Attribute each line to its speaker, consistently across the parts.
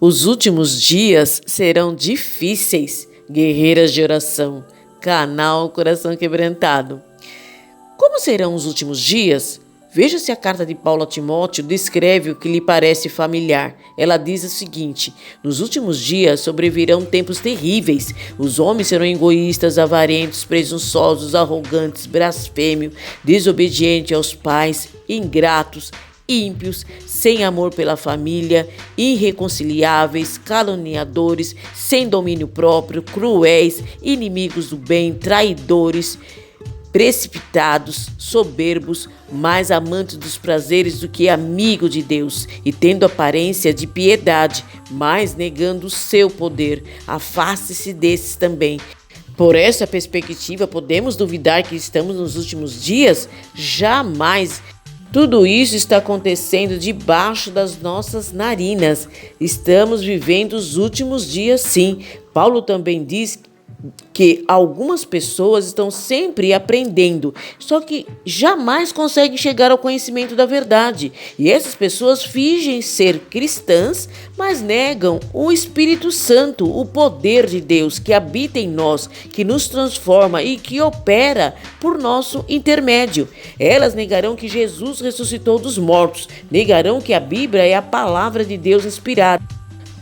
Speaker 1: Os últimos dias serão difíceis, guerreiras de oração, canal Coração Quebrantado. Como serão os últimos dias? Veja se a carta de Paulo a Timóteo descreve o que lhe parece familiar. Ela diz o seguinte: nos últimos dias sobrevirão tempos terríveis. Os homens serão egoístas, avarentos, presunçosos, arrogantes, blasfêmios, desobedientes aos pais, ingratos, ímpios, sem amor pela família, irreconciliáveis, caluniadores, sem domínio próprio, cruéis, inimigos do bem, traidores, precipitados, soberbos, mais amantes dos prazeres do que amigo de Deus, e tendo aparência de piedade, mas negando o seu poder. Afaste-se desses também. Por essa perspectiva, podemos duvidar que estamos nos últimos dias? Jamais! Tudo isso está acontecendo debaixo das nossas narinas. Estamos vivendo os últimos dias, sim. Paulo também diz que algumas pessoas estão sempre aprendendo, só que jamais conseguem chegar ao conhecimento da verdade. E essas pessoas fingem ser cristãs, mas negam o Espírito Santo, o poder de Deus que habita em nós, que nos transforma e que opera por nosso intermédio. Elas negarão que Jesus ressuscitou dos mortos, negarão que a Bíblia é a palavra de Deus inspirada.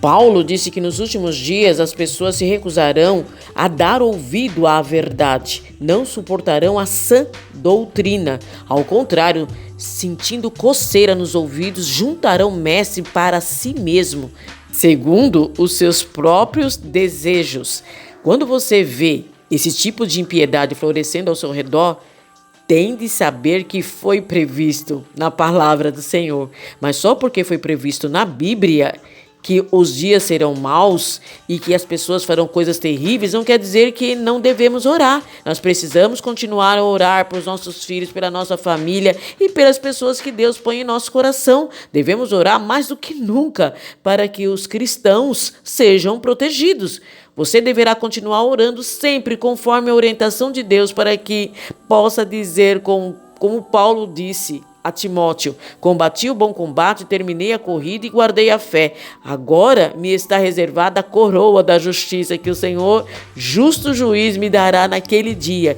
Speaker 1: Paulo disse que nos últimos dias as pessoas se recusarão a dar ouvido à verdade, não suportarão a sã doutrina. Ao contrário, sentindo coceira nos ouvidos, juntarão mestre para si mesmo, segundo os seus próprios desejos. Quando você vê esse tipo de impiedade florescendo ao seu redor, tem de saber que foi previsto na palavra do Senhor, mas só porque foi previsto na Bíblia que os dias serão maus e que as pessoas farão coisas terríveis, não quer dizer que não devemos orar. Nós precisamos continuar a orar por nossos filhos, pela nossa família e pelas pessoas que Deus põe em nosso coração. Devemos orar mais do que nunca para que os cristãos sejam protegidos. Você deverá continuar orando sempre conforme a orientação de Deus para que possa dizer como Paulo disse a Timóteo: combati o bom combate, terminei a corrida e guardei a fé. Agora me está reservada a coroa da justiça que o Senhor, justo juiz, me dará naquele dia.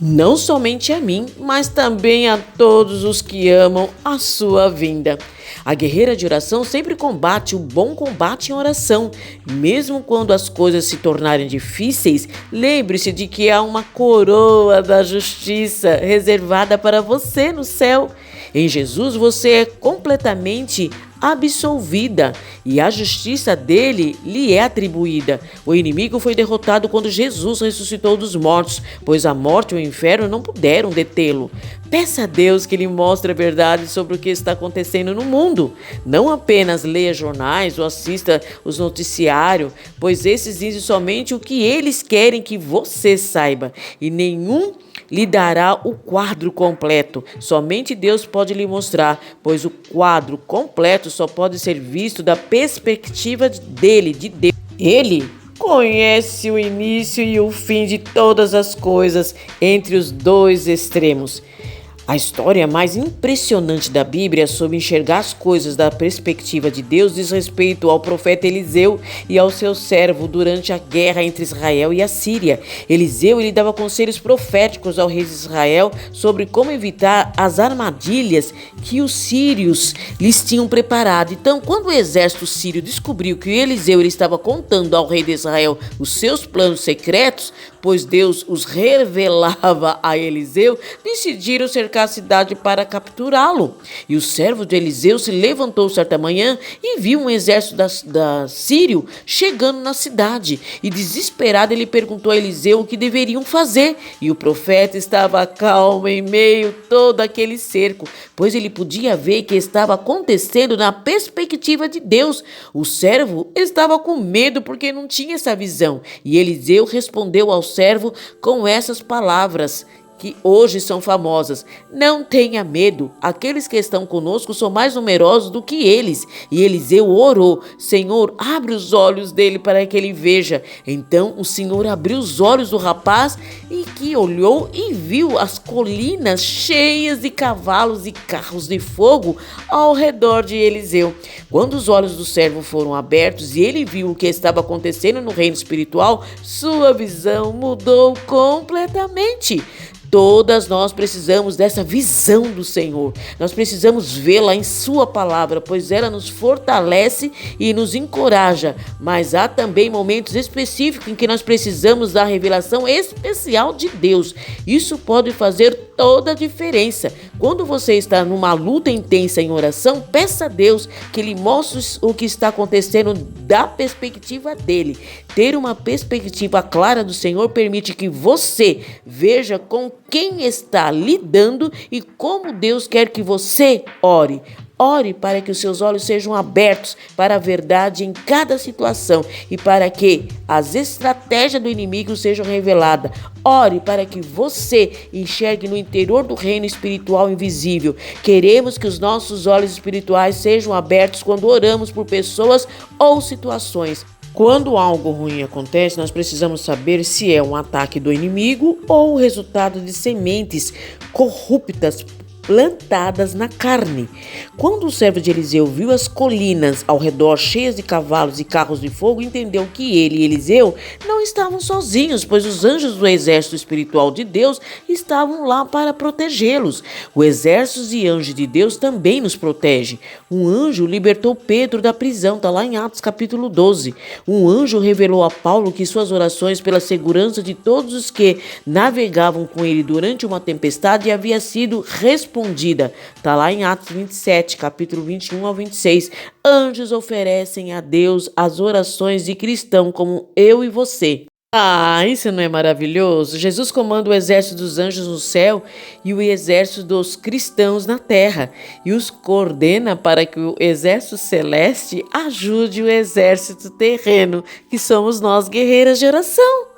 Speaker 1: Não somente a mim, mas também a todos os que amam a sua vinda. A guerreira de oração sempre combate o bom combate em oração. Mesmo quando as coisas se tornarem difíceis, lembre-se de que há uma coroa da justiça reservada para você no céu. Em Jesus você é completamente absolvida e a justiça dele lhe é atribuída. O inimigo foi derrotado quando Jesus ressuscitou dos mortos, pois a morte e o inferno não puderam detê-lo. Peça a Deus que lhe mostre a verdade sobre o que está acontecendo no mundo. Não apenas leia jornais ou assista os noticiários, pois esses dizem somente o que eles querem que você saiba, e nenhum lhe dará o quadro completo. Somente Deus pode lhe mostrar, pois o quadro completo só pode ser visto da perspectiva dele, de Deus. Ele conhece o início e o fim de todas as coisas entre os dois extremos. A história mais impressionante da Bíblia sobre enxergar as coisas da perspectiva de Deus diz respeito ao profeta Eliseu e ao seu servo durante a guerra entre Israel e a Síria. Eliseu ele dava conselhos proféticos ao rei de Israel sobre como evitar as armadilhas que os sírios lhes tinham preparado. Então, quando o exército sírio descobriu que Eliseu ele estava contando ao rei de Israel os seus planos secretos, pois Deus os revelava a Eliseu, decidiram cercar a cidade para capturá-lo. E o servo de Eliseu se levantou certa manhã e viu um exército da Sírio chegando na cidade. E desesperado ele perguntou a Eliseu o que deveriam fazer. E o profeta estava calmo em meio a todo aquele cerco, pois ele podia ver que estava acontecendo na perspectiva de Deus. O servo estava com medo porque não tinha essa visão. E Eliseu respondeu ao servo com essas palavras: que hoje são famosas. Não tenha medo, aqueles que estão conosco são mais numerosos do que eles. E Eliseu orou: Senhor, abre os olhos dele para que ele veja. Então o Senhor abriu os olhos do rapaz e que olhou e viu as colinas cheias de cavalos e carros de fogo ao redor de Eliseu. Quando os olhos do servo foram abertos e ele viu o que estava acontecendo no reino espiritual, sua visão mudou completamente. Todas nós precisamos dessa visão do Senhor. Nós precisamos vê-la em sua palavra, pois ela nos fortalece e nos encoraja. Mas há também momentos específicos em que nós precisamos da revelação especial de Deus. Isso pode fazer toda a diferença. Quando você está numa luta intensa em oração, peça a Deus que lhe mostre o que está acontecendo da perspectiva dele. Ter uma perspectiva clara do Senhor permite que você veja com quem está lidando e como Deus quer que você ore. Ore para que os seus olhos sejam abertos para a verdade em cada situação e para que as estratégias do inimigo sejam reveladas. Ore para que você enxergue no interior do reino espiritual invisível. Queremos que os nossos olhos espirituais sejam abertos quando oramos por pessoas ou situações. Quando algo ruim acontece, nós precisamos saber se é um ataque do inimigo ou o resultado de sementes corruptas plantadas na carne. Quando o servo de Eliseu viu as colinas ao redor cheias de cavalos e carros de fogo, entendeu que ele e Eliseu não estavam sozinhos, pois os anjos do exército espiritual de Deus estavam lá para protegê-los. O exército e anjos de Deus também nos protege. Um anjo libertou Pedro da prisão, está lá em Atos capítulo 12. Um anjo revelou a Paulo que suas orações pela segurança de todos os que navegavam com ele durante uma tempestade havia sido respondida. Está lá em Atos 27, capítulo 21 ao 26. Anjos oferecem a Deus as orações de cristão como eu e você. Ah, isso não é maravilhoso? Jesus comanda o exército dos anjos no céu e o exército dos cristãos na terra e os coordena para que o exército celeste ajude o exército terreno, que somos nós, guerreiras de oração.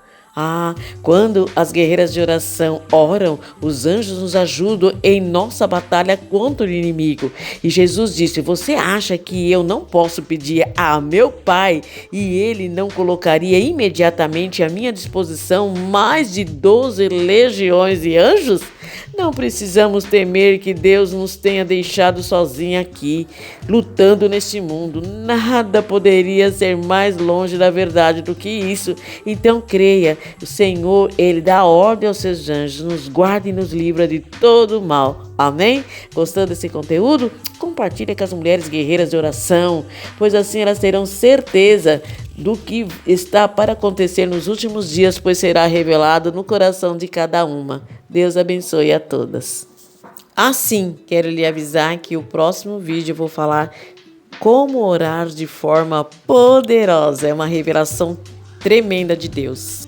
Speaker 1: Quando as guerreiras de oração oram, os anjos nos ajudam em nossa batalha contra o inimigo. E Jesus disse: você acha que eu não posso pedir a meu Pai e ele não colocaria imediatamente à minha disposição mais de 12 legiões de anjos? Não precisamos temer que Deus nos tenha deixado sozinhos aqui, lutando neste mundo. Nada poderia ser mais longe da verdade do que isso. Então creia, o Senhor, Ele dá ordem aos seus anjos, nos guarda e nos livra de todo mal. Amém? Gostando desse conteúdo? Compartilhe com as mulheres guerreiras de oração, pois assim elas terão certeza do que está para acontecer nos últimos dias, pois será revelado no coração de cada uma. Deus abençoe a todas. Assim, quero lhe avisar que o próximo vídeo eu vou falar como orar de forma poderosa. É uma revelação tremenda de Deus.